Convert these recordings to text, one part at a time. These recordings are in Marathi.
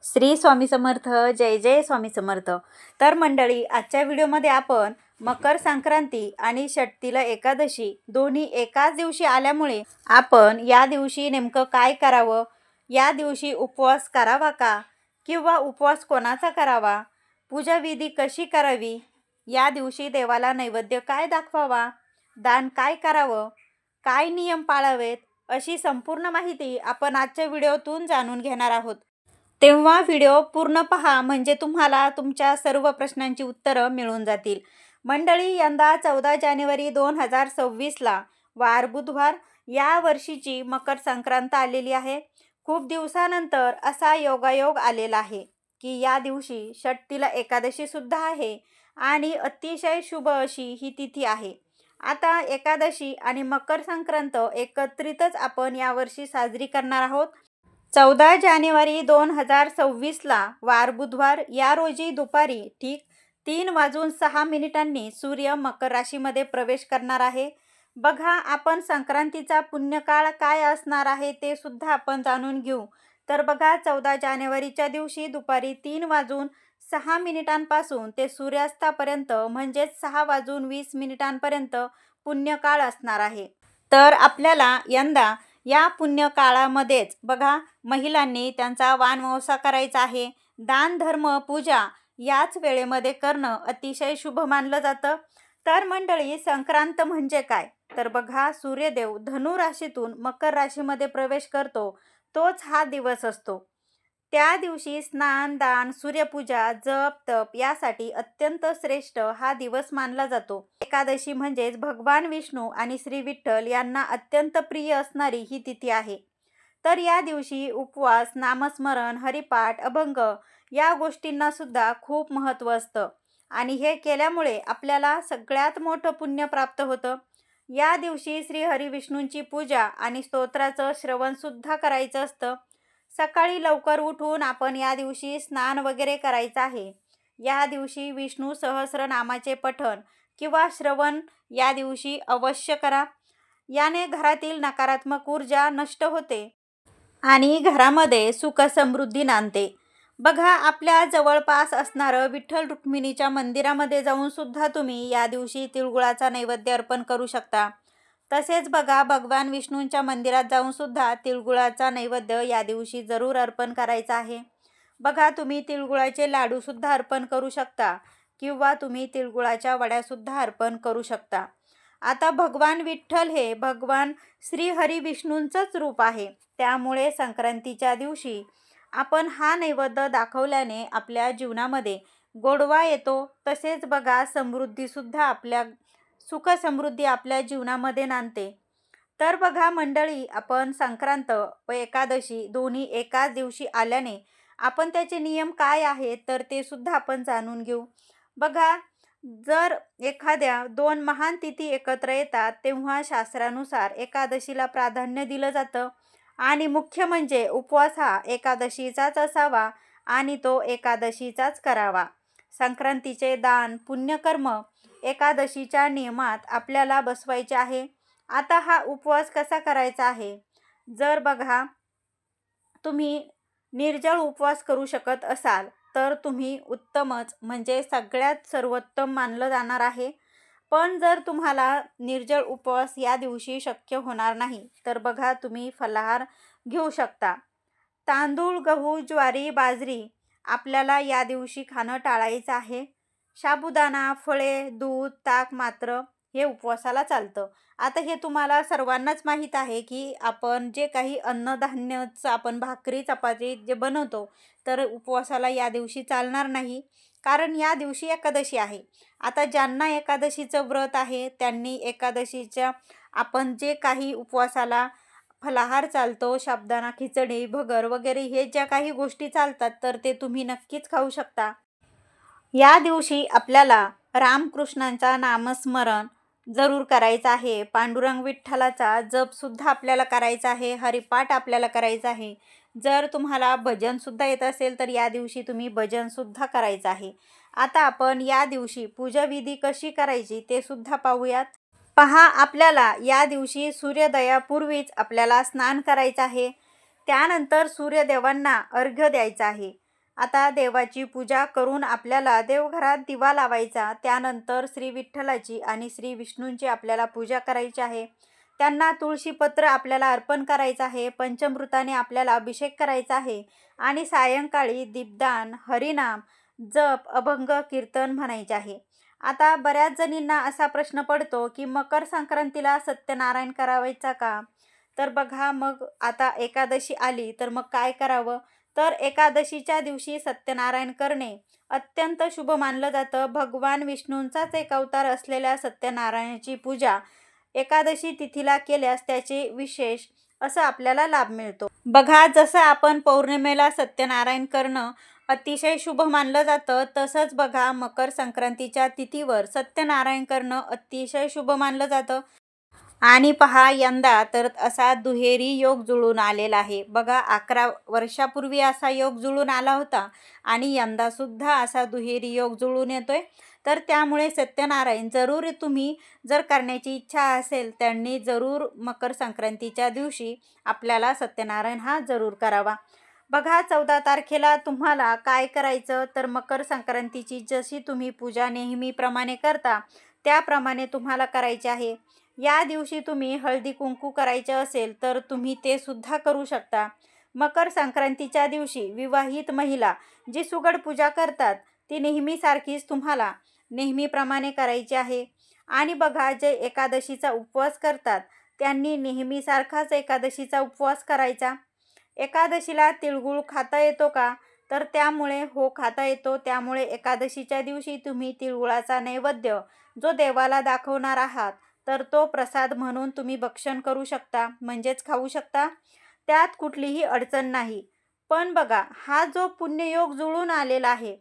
श्री स्वामी समर्थ. जय जय स्वामी समर्थ. तर मंडळी, आजच्या व्हिडिओमध्ये आपण मकर संक्रांती आणि षटतिला एकादशी दोन्ही एकाच दिवशी आल्यामुळे आपण या दिवशी नेमकं काय करावं, या दिवशी उपवास करावा का, किंवा उपवास कोणाचा करावा, पूजा विधी कशी करावी, या दिवशी देवाला नैवेद्य काय दाखवावा, दान काय करावं, काय नियम पाळावेत, अशी संपूर्ण माहिती आपण आजच्या व्हिडिओतून जाणून घेणार आहोत. तेव्हा व्हिडिओ पूर्ण पहा, म्हणजे तुम्हाला तुमच्या सर्व प्रश्नांची उत्तरं मिळून जातील. मंडळी, यंदा 14 जानेवारी 2026ला वार बुधवार या वर्षीची मकर संक्रांत आलेली आहे. खूप दिवसानंतर असा योगायोग आलेला आहे की या दिवशी षटतिला एकादशी सुद्धा आहे आणि अतिशय शुभ अशी ही तिथी आहे. आता एकादशी आणि मकर संक्रांत एकत्रितच आपण यावर्षी साजरी करणार आहोत. 14 जानेवारी 2026ला वार बुधवार या रोजी दुपारी ठीक 3:06 सूर्य मकर राशीमध्ये प्रवेश करणार आहे. बघा, आपण संक्रांतीचा पुण्यकाळ काय असणार आहे ते सुद्धा आपण जाणून घेऊ. तर बघा, 14 जानेवारीच्या दिवशी दुपारी 3:06 ते सूर्यास्तापर्यंत म्हणजेच 6:20 पुण्यकाळ असणार आहे. तर आपल्याला यंदा या पुण्यकाळामध्येच बघा, महिलांनी त्यांचा वाणवसा करायचा आहे. दान धर्म पूजा याच वेळेमध्ये करणं अतिशय शुभ मानलं जातं. तर मंडळी, संक्रांत म्हणजे काय? तर बघा, सूर्यदेव धनु राशीतून मकर राशीमध्ये प्रवेश करतो, तोच हा दिवस असतो. त्या दिवशी स्नान दान सूर्यपूजा जप तप यासाठी अत्यंत श्रेष्ठ हा दिवस मानला जातो. एकादशी म्हणजेच भगवान विष्णू आणि श्री विठ्ठल यांना अत्यंत प्रिय असणारी ही तिथी आहे. तर या दिवशी उपवास, नामस्मरण, हरिपाठ, अभंग या गोष्टींना सुद्धा खूप महत्त्व असतं आणि हे केल्यामुळे आपल्याला सगळ्यात मोठं पुण्य प्राप्त होतं. या दिवशी श्री हरिविष्णूंची पूजा आणि स्तोत्राचं श्रवण सुद्धा करायचं असतं. सकाळी लवकर उठून आपण या दिवशी स्नान वगैरे करायचं आहे. या दिवशी विष्णू सहस्रनामाचे पठण किंवा श्रवण या दिवशी अवश्य करा. याने घरातील नकारात्मक ऊर्जा नष्ट होते आणि घरामध्ये सुख समृद्धी नांदते. बघा, आपल्या जवळपास असणारं विठ्ठल रुक्मिणीच्या मंदिरामध्ये जाऊन सुद्धा तुम्ही या दिवशी तिळगुळाचा नैवेद्य अर्पण करू शकता. तसेच बघा, भगवान विष्णूंच्या मंदिरात जाऊन सुद्धा तिळगुळाचा नैवेद्य या दिवशी जरूर अर्पण करायचा आहे. बघा, तुम्ही तिळगुळाचे लाडू सुद्धा अर्पण करू शकता किंवा तुम्ही तिळगुळाच्या वड्या सुद्धा अर्पण करू शकता. आता भगवान विठ्ठल हे भगवान श्री हरी विष्णूंचंच रूप आहे, त्यामुळे संक्रांतीच्या दिवशी आपण हा नैवेद्य दाखवल्याने आपल्या जीवनामध्ये गोडवा येतो. तसेच बघा, सुख समृद्धी आपल्या जीवनामध्ये नांदते. तर बघा मंडळी, आपण संक्रांत व एकादशी दोन्ही एकाच दिवशी आल्याने आपण त्याचे नियम काय आहेत तर ते सुद्धा आपण जाणून घेऊ. बघा, जर एखाद्या दोन महान तिथी एकत्र येतात तेव्हा शास्त्रानुसार एकादशीला प्राधान्य दिलं जातं आणि मुख्य म्हणजे उपवास हा एकादशीचाच असावा आणि तो एकादशीचाच करावा. संक्रांतीचे दान पुण्यकर्म एकादशीच्या नियमात आपल्याला बसवायचे आहे. आता हा उपवास कसा करायचा आहे? जर बघा, तुम्ही निर्जळ उपवास करू शकत असाल तर तुम्ही उत्तमच, म्हणजे सगळ्यात सर्वोत्तम मानलं जाणार आहे. पण जर तुम्हाला निर्जळ उपवास या दिवशी शक्य होणार नाही तर बघा, तुम्ही फलाहार घेऊ शकता. तांदूळ, गहू, ज्वारी, बाजरी आपल्याला या दिवशी खाणं टाळायचं आहे. साबुदाणा, फळे, दूध, ताक मात्र हे उपवासाला चालतं. आता हे तुम्हाला सर्वांनाच माहीत आहे की आपण जे काही अन्नधान्याचं आपण भाकरी चपाती जे बनवतो तर उपवासाला या दिवशी चालणार नाही, कारण या दिवशी एकादशी आहे. आता ज्यांना एकादशीचं व्रत आहे त्यांनी एकादशीच्या आपण जे काही उपवासाला फलाहार चालतो, साबुदाणा, खिचडी, भगर वगैरे हे ज्या काही गोष्टी चालतात तर ते तुम्ही नक्कीच खाऊ शकता. या दिवशी आपल्याला रामकृष्णांचा नामस्मरण जरूर करायचं आहे. पांडुरंग विठ्ठलाचा जपसुद्धा आपल्याला करायचा आहे. हरिपाठ आपल्याला करायचा आहे. जर तुम्हाला भजनसुद्धा येत असेल तर या दिवशी तुम्ही भजनसुद्धा करायचं आहे. आता आपण या दिवशी पूजाविधी कशी करायची ते सुद्धा पाहूयात. पहा, आपल्याला या दिवशी सूर्योदयापूर्वीच आपल्याला स्नान करायचं आहे. त्यानंतर सूर्यदेवांना अर्घ्य द्यायचा आहे. आता देवाची पूजा करून आपल्याला देवघरात दिवा लावायचा. त्यानंतर श्री विठ्ठलाची आणि श्री विष्णूंची आपल्याला पूजा करायची आहे. त्यांना तुळशीपत्र आपल्याला अर्पण करायचं आहे. पंचामृताने आपल्याला अभिषेक करायचा आहे आणि सायंकाळी दीपदान, हरिनाम, जप, अभंग, कीर्तन म्हणायचे आहे. आता बऱ्याच जणींना असा प्रश्न पडतो की मकर संक्रांतीला सत्यनारायण करावायचा का? तर बघा, मग आता एकादशी आली तर मग काय करावं? तर एकादशीच्या दिवशी सत्यनारायण करणे अत्यंत शुभ मानलं जातं. भगवान विष्णूंचाच एक अवतार असलेल्या सत्यनारायणाची पूजा एकादशी तिथीला केल्यास त्याचे विशेष असं आपल्याला लाभ मिळतो. बघा, जसं आपण पौर्णिमेला सत्यनारायण करणं अतिशय शुभ मानलं जातं, तसंच बघा मकर संक्रांतीच्या तिथीवर सत्यनारायण करणं अतिशय शुभ मानलं जातं. आणि पहा, यंदा तर असा दुहेरी योग जुळून आलेला आहे. बघा, 11 वर्षापूर्वी असा योग जुळून आला होता आणि यंदा सुद्धा असा दुहेरी योग जुळून येतोय. तर त्यामुळे सत्यनारायण जरूर तुम्ही जर करण्याची इच्छा असेल त्यांनी जरूर मकर संक्रांतीच्या दिवशी आपल्याला सत्यनारायण हा जरूर करावा. बघा, 14 तारखेला तुम्हाला काय करायचं? तर मकर संक्रांतीची जशी तुम्ही पूजा नेहमीप्रमाणे करता त्याप्रमाणे तुम्हाला करायची आहे. या दिवशी तुम्ही हळदी कुंकू करायचे असेल तर तुम्ही ते सुद्धा करू शकता. मकर संक्रांतीच्या दिवशी विवाहित महिला जी सुगड पूजा करतात ती नेहमीसारखीच तुम्हाला नेहमीप्रमाणे करायची आहे. आणि बघा, जे एकादशीचा उपवास करतात त्यांनी नेहमीसारखाच एकादशीचा उपवास करायचा. एकादशीला तिळगुळ खाता येतो का? तर त्यामुळे हो, खाता येतो. त्यामुळे एकादशीच्या दिवशी तुम्ही तिळगुळाचा नैवेद्य जो देवाला दाखवणार आहात तर तो प्रसाद म्हणून तुम्ही भक्षण करू शकता, म्हणजेच खाऊ शकता. त्यात कुठलीही अडचण नाही. पण बघा, हा जो पुण्ययोग जुळून आलेला आहे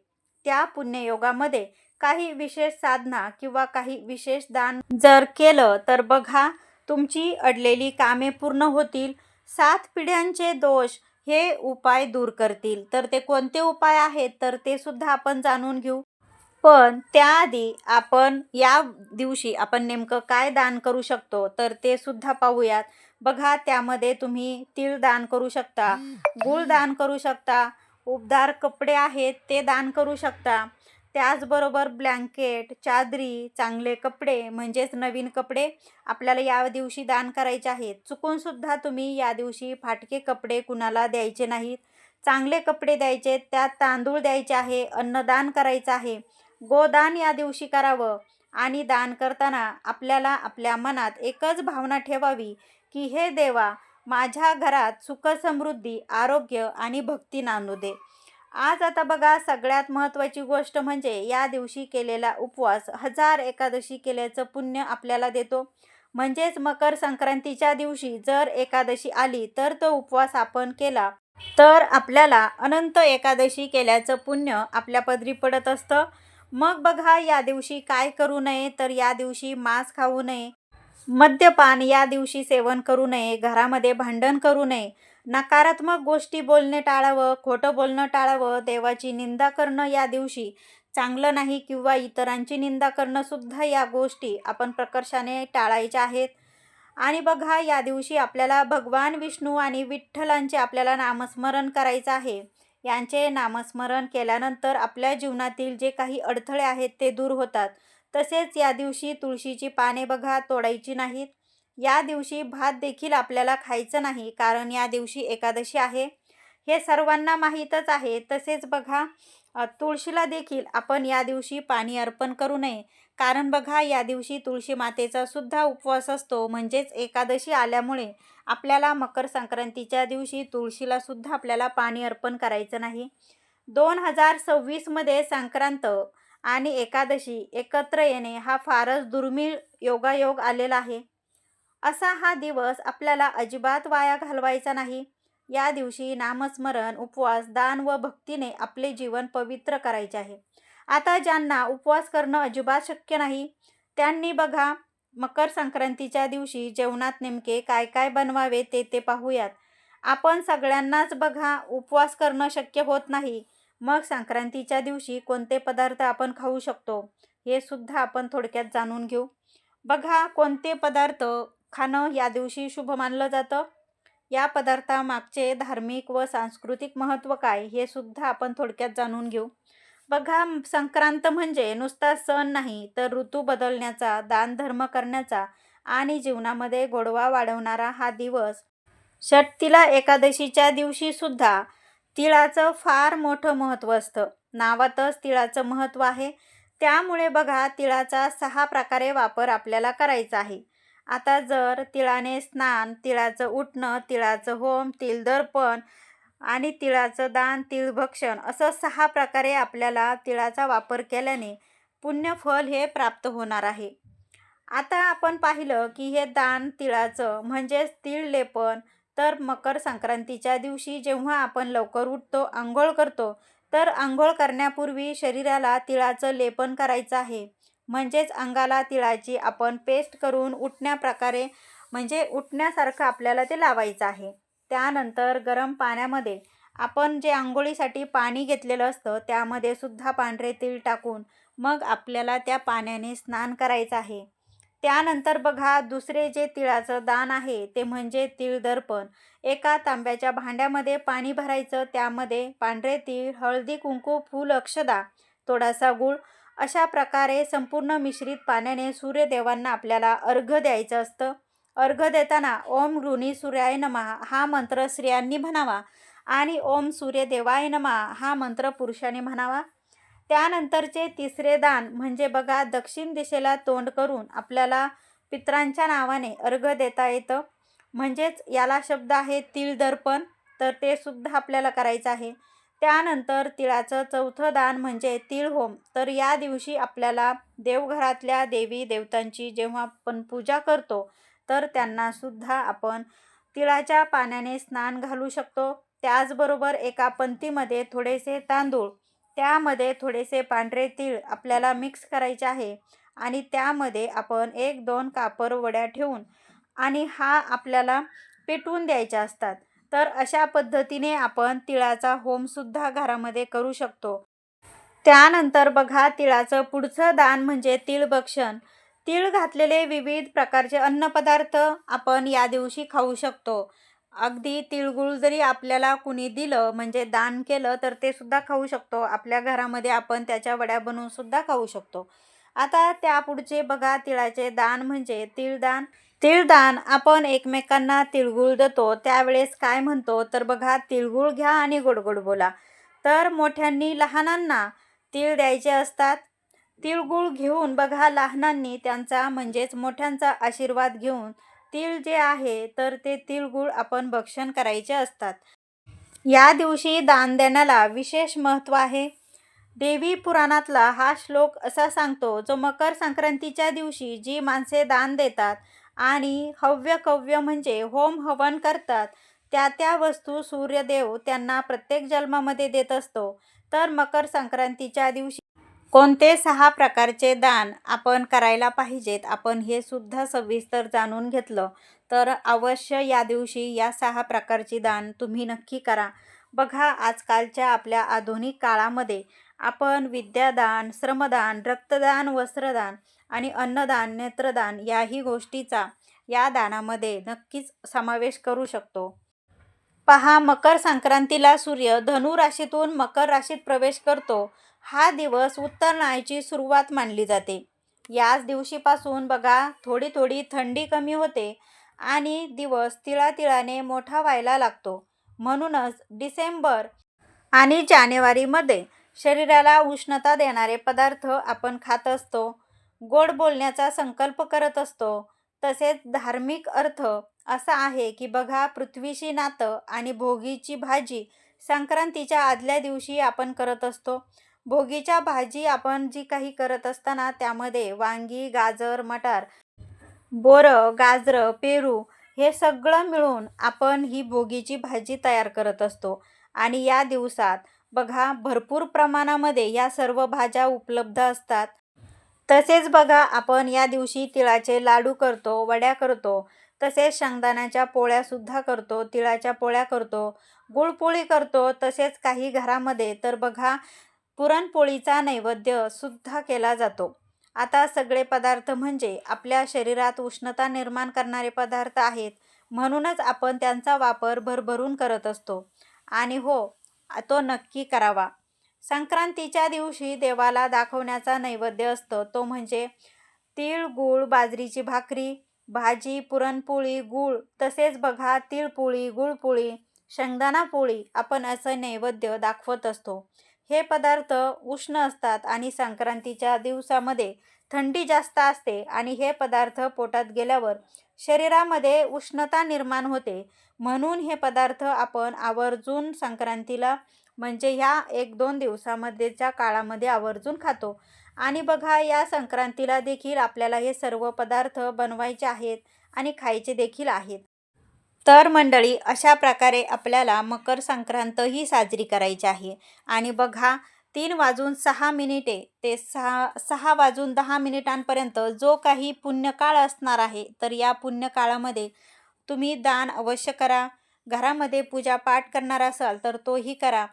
त्या पुण्ययोगामध्ये काही विशेष साधना किंवा काही विशेष दान जर केलं तर बघा तुमची अडलेली कामे पूर्ण होतील. 7 पिढ्यांचे दोष हे उपाय दूर करतील. तर ते कोणते उपाय आहेत तर ते सुद्धा आपण जाणून घेऊ. पण त्याआधी आपण या दिवशी आपण नेमकं काय दान करू शकतो तर ते सुद्धा पाहूयात. बघा, त्यामध्ये तुम्ही तीळ दान करू शकता, गूळ दान करू शकता, उबदार कपडे आहेत ते दान करू शकता. त्याचबरोबर ब्लँकेट, चादरी, चांगले कपडे म्हणजेच नवीन कपडे आपल्याला या दिवशी दान करायचे आहेत. चुकून सुद्धा तुम्ही या दिवशी फाटके कपडे कुणाला द्यायचे नाहीत. चांगले कपडे द्यायचे, त्यात तांदूळ द्यायचे आहे, अन्नदान करायचं आहे. गोदान या दिवशी करावं. आणि दान करताना आपल्याला आपल्या मनात एकच भावना ठेवावी की हे देवा, माझ्या घरात सुख, समृद्धी, आरोग्य आणि भक्ती नांदू दे. आज आता बघा, सगळ्यात महत्त्वाची गोष्ट म्हणजे या दिवशी केलेला उपवास 1000 एकादशी केल्याचं पुण्य आपल्याला देतो. म्हणजेच मकर संक्रांतीच्या दिवशी जर एकादशी आली तर तो उपवास आपण केला तर आपल्याला अनंत एकादशी केल्याचं पुण्य आपल्या पदरी पडत असतं. मग बघा, या दिवशी काय करू नये तर या दिवशी मांस खाऊ नये, मद्यपान या दिवशी सेवन करू नये, घरामध्ये भांडण करू नये, नकारात्मक गोष्टी बोलणे टाळावं, खोटं बोलणं टाळावं, देवाची निंदा करणं या दिवशी चांगलं नाही किंवा इतरांची निंदा करणं सुद्धा या गोष्टी आपण प्रकर्षाने टाळायच्या आहेत. आणि बघा, या दिवशी आपल्याला भगवान विष्णू आणि विठ्ठलांचे आपल्याला नामस्मरण करायचं आहे. यांचे नामस्मरण केल्यानंतर आपल्या जीवनातील जे काही अडथळे आहेत ते दूर होतात. तसेच या दिवशी तुळशीची पाने बघा तोडायची नाहीत. या दिवशी भात देखील आपल्याला खायचं नाही, कारण या दिवशी एकादशी आहे, हे सर्वांना माहीतच आहे. तसेच बघा, तुळशीला देखील आपण या दिवशी पाणी अर्पण करू नये, कारण बघा या दिवशी तुळशी मातेचा सुद्धा उपवास असतो. म्हणजेच एकादशी आल्यामुळे आपल्याला मकर संक्रांतीच्या दिवशी तुळशीला सुद्धा आपल्याला पाणी अर्पण करायचं नाही. 2026 मध्ये संक्रांत आणि एकादशी एकत्र येणे हा फारच दुर्मिळ योगायोग आलेला आहे. असा हा दिवस आपल्याला अजिबात वाया घालवायचा नाही. या दिवशी नामस्मरण, उपवास, दान व भक्तीने आपले जीवन पवित्र करायचे आहे. आता ज्यांना उपवास करणं अजिबात शक्य नाही त्यांनी बघा मकर संक्रांतीच्या दिवशी जेवणात नेमके काय काय बनवावे ते पाहूयात. आपण सगळ्यांनाच बघा उपवास करणं शक्य होत नाही. मग संक्रांतीच्या दिवशी कोणते पदार्थ आपण खाऊ शकतो हे सुद्धा आपण थोडक्यात जाणून घेऊ. बघा, कोणते पदार्थ खाणं या दिवशी शुभ मानलं जातं. या पदार्थामागचे धार्मिक व सांस्कृतिक महत्त्व काय हे सुद्धा आपण थोडक्यात जाणून घेऊ. बघा, संक्रांत म्हणजे नुसता सण नाही, तर ऋतू बदलण्याचा, दानधर्म करण्याचा आणि जीवनामध्ये गोडवा वाढवणारा हा दिवस. षटतिला एकादशीच्या दिवशी सुद्धा तिळाचं फार मोठं महत्त्व असतं. नावातच तिळाचं महत्त्व आहे. त्यामुळे बघा, तिळाचा 6 प्रकारे वापर आपल्याला करायचा आहे. आता जर तिळाने स्नान, तिळाचं उटणं, तिळाचं होम, तिळदर्पण आणि तिळाचं दान, तिळभक्षण असं 6 प्रकारे आपल्याला तिळाचा वापर केल्याने पुण्यफल हे प्राप्त होणार आहे. आता आपण पाहिलं की हे दान तिळाचं म्हणजेच तीळ लेपन. तर मकर संक्रांतीच्या दिवशी जेव्हा आपण लवकर उठतो, अंघोळ करतो, तर अंघोळ करण्यापूर्वी शरीराला तिळाचं लेपन करायचं आहे. म्हणजेच अंगाला तिळाची आपण पेस्ट करून उठण्याप्रकारे म्हणजे उठण्यासारखं आपल्याला ते लावायचं आहे. त्यानंतर गरम पाण्यामध्ये आपण जे अंघोळीसाठी पाणी घेतलेलं असतं त्यामध्ये सुद्धा पांढरे तीळ टाकून मग आपल्याला त्या पाण्याने स्नान करायचं आहे. त्यानंतर बघा, दुसरे जे तिळाचं दान आहे ते म्हणजे तिळदर्पण. एका तांब्याच्या भांड्यामध्ये पाणी भरायचं, त्यामध्ये पांढरे तीळ, हळदी, कुंकू, फूल, अक्षदा, थोडासा गूळ अशा प्रकारे संपूर्ण मिश्रित पाण्याने सूर्यदेवांना आपल्याला अर्घ्य द्यायचं असतं. अर्घ्य देताना ओम ऋणी सूर्याय नमः हा मंत्र स्त्रियांनी म्हणावा आणि ओम सूर्यदेवाय नमः हा मंत्र पुरुषांनी म्हणावा. त्यानंतरचे तिसरे दान म्हणजे बघा, दक्षिण दिशेला तोंड करून आपल्याला पितरांच्या नावाने अर्घ्य देता येतं. म्हणजेच याला शब्द आहे तिळदर्पण, तर ते सुद्धा आपल्याला करायचं आहे. त्यानंतर तिळाचं चौथं दान म्हणजे तीळ होम. तर या दिवशी आपल्याला देवघरातल्या देवी देवतांची जेव्हा आपण पूजा करतो, तर त्यांना सुद्धा आपण तिळाच्या पाण्याने स्नान घालू शकतो. त्याचबरोबर एका पंतीमध्ये थोडेसे तांदूळ, त्यामध्ये थोडेसे पांढरे तीळ आपल्याला मिक्स करायचे आहे आणि त्यामध्ये आपण 1-2 कापर वड्या ठेवून आणि हा आपल्याला पेटवून द्यायच्या असतात. तर अशा पद्धतीने आपण तिळाचा होमसुद्धा घरामध्ये करू शकतो. त्यानंतर बघा, तिळाचं पुढचं दान म्हणजे तिळभक्षण. तीळ घातलेले विविध प्रकारचे अन्नपदार्थ आपण या दिवशी खाऊ शकतो. अगदी तिळगुळ जरी आपल्याला कुणी दिलं म्हणजे दान केलं, तर ते सुद्धा खाऊ शकतो. आपल्या घरामध्ये आपण त्याच्या वड्या बनवून सुद्धा खाऊ शकतो. आता त्यापुढचे बघा, तिळाचे दान म्हणजे तिळदान. तिळदान आपण एकमेकांना तिळगुळ देतो त्यावेळेस काय म्हणतो, तर बघा, तिळगुळ घ्या आणि गोड गोड बोला. तर मोठ्यांनी लहानांना तीळ द्यायचे असतात. तिळगुळ घेऊन बघा, लहानांनी त्यांचा म्हणजेच मोठ्यांचा आशीर्वाद घेऊन तीळ जे आहे तर ते तिळगुळ आपण भक्षण करायचे असतात. या दिवशी दान देण्याला विशेष महत्त्व आहे. देवी पुराणातला हा श्लोक असा सांगतो, जो मकर संक्रांतीच्या दिवशी जी माणसे दान देतात आणि हव्य कव्य म्हणजे होम हवन करतात, त्या त्या वस्तू सूर्यदेव त्यांना प्रत्येक जन्मामध्ये देत असतो. तर मकर संक्रांतीच्या दिवशी कोणते 6 प्रकारचे दान आपण करायला पाहिजेत, आपण हे सुद्धा सविस्तर जाणून घेतलं. तर अवश्य या दिवशी या 6 प्रकारची दान तुम्ही नक्की करा. बघा, आजकालच्या आपल्या आधुनिक काळामध्ये आपण विद्यादान, श्रमदान, रक्तदान, वस्त्रदान आणि अन्नदान, नेत्रदान याही गोष्टीचा या दानामध्ये नक्कीच समावेश करू शकतो. पहा, मकर संक्रांतीला सूर्य धनु राशीतून मकर राशीत प्रवेश करतो. हा दिवस उत्तरायणाची सुरुवात मानली जाते. याच दिवशीपासून बघा, थोडी थोडी थंडी कमी होते आणि दिवस तिळातिळाने मोठा व्हायला लागतो. म्हणूनच डिसेंबर आणि जानेवारीमध्ये शरीराला उष्णता देणारे पदार्थ आपण खात असतो, गोड बोलण्याचा संकल्प करत असतो. तसेच धार्मिक अर्थ असा आहे की बघा, पृथ्वीशी नातं आणि भोगीची भाजी संक्रांतीच्या आदल्या दिवशी आपण करत असतो. भोगीच्या भाजी आपण जी काही करत असताना त्यामध्ये वांगी, गाजर, मटार, बोरं, गाजरं, पेरू हे सगळं मिळून आपण ही भोगीची भाजी तयार करत असतो. आणि या दिवसात बघा, भरपूर प्रमाणामध्ये या सर्व भाज्या उपलब्ध असतात. तसेच बघा, आपण या दिवशी तिळाचे लाडू करतो, वड्या करतो, तसेच शेंगदाण्याच्या पोळ्यासुद्धा करतो, तिळाच्या पोळ्या करतो, गुळपोळी करतो. तसेच काही घरामध्ये तर बघा, पुरणपोळीचा नैवेद्य सुद्धा केला जातो. आता सगळे पदार्थ म्हणजे आपल्या शरीरात उष्णता निर्माण करणारे पदार्थ आहेत. म्हणूनच आपण त्यांचा वापर भरभरून करत असतो. आणि हो, तो नक्की करावा. संक्रांतीच्या दिवशी देवाला दाखवण्याचा नैवेद्य असतं तो म्हणजे तीळ, गूळ, बाजरीची भाकरी, भाजी, पुरणपोळी, गूळ, तसेच बघा तिळपोळी, गुळपोळी, शेंगदाणा पोळी आपण असं नैवेद्य दाखवत असतो. हे पदार्थ उष्ण असतात आणि संक्रांतीच्या दिवसामध्ये थंडी जास्त असते आणि हे पदार्थ पोटात गेल्यावर शरीरामध्ये उष्णता निर्माण होते. म्हणून हे पदार्थ आपण आवर्जून संक्रांतीला म्हणजे ह्या 1-2 दिवसामध्येच्या काळामध्ये आवर्जून खातो. आणि बघा या संक्रांतीला देखील आपल्याला हे सर्व पदार्थ बनवायचे आहेत आणि खायचे देखील आहेत. तर मंडळी अशा प्रकारे आपल्याला मकर संक्रांत ही साजरी करायची आहे. आणि बघा 3 वाजून 6 मिनिटे ते 6 वाजून 10 मिनिटांपर्यंत जो काही पुण्यकाळ असणार आहे तर या पुण्यकाळामध्ये तुम्ही दान अवश्य करा. घरामध्ये पूजापाठ करणार असाल तर तोही करा.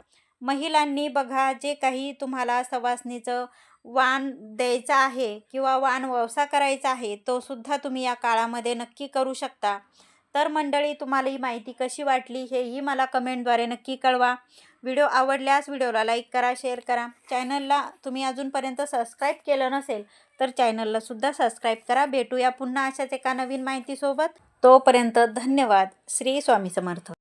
महिलांनी बघा जे काही तुम्हाला सवासणीचं वाण द्यायचं आहे किंवा वाण वळसा करायचा आहे तो सुद्धा तुम्ही या काळामध्ये नक्की करू शकता. तर मंडळी तुम्हाला ही माहिती कशी वाटली हेही मला कमेंटद्वारे नक्की कळवा. व्हिडिओ आवडल्यास व्हिडिओला लाईक करा, शेअर करा. चॅनलला तुम्ही अजूनपर्यंत सबस्क्राईब केलं नसेल तर चॅनलला सुद्धा सबस्क्राईब करा. भेटूया पुन्हा अशाच एका नवीन माहितीसोबत. तोपर्यंत धन्यवाद. श्री स्वामी समर्थ.